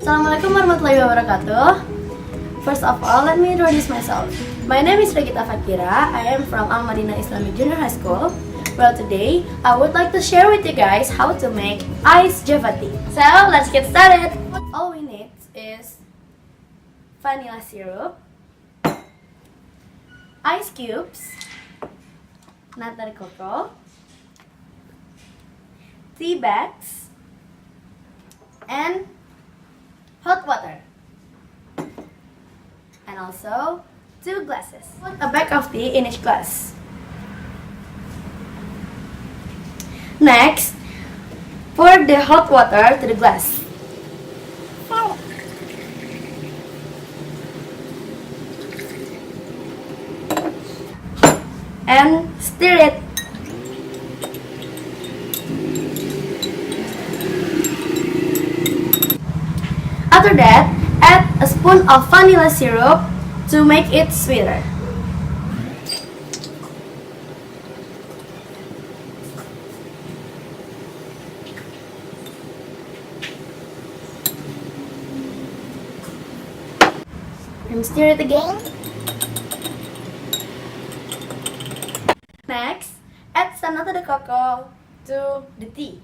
Assalamualaikum warahmatullahi wabarakatuh. First of all, let me introduce myself. My name is Regita Fr. I am from Al Madinah Islamic Junior High School. Well, today I would like to share with you guys how to make iced Java tea. So let's get started. All we need is vanilla syrup, ice cubes, nata de coco, tea bags, and hot water, and also 2 glasses. Put a bag of tea in each glass. Next, pour the hot water to the glass. And stir it. After that, add a spoon of vanilla syrup to make it sweeter. And stir it again. Next, add some nata de coco to the tea.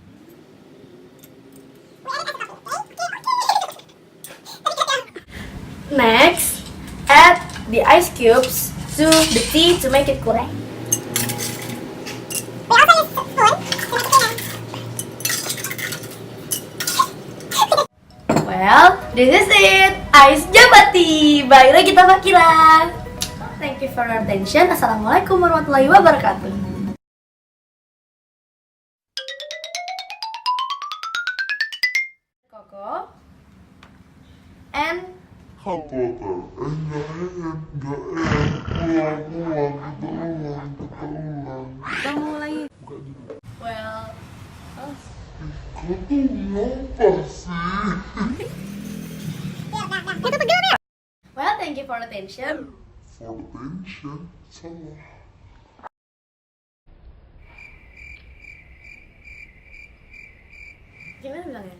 Next, add the ice cubes to the tea to make it cool. Well, this is it, Ice Java Tea by Regita Fr. Thank you for your attention. Assalamualaikum warahmatullahi wabarakatuh. Coco and hot water. kita mulai. Well, Kau tuh ngapa sih? well, thank you for attention. For attention, salah. Gimana bilangnya?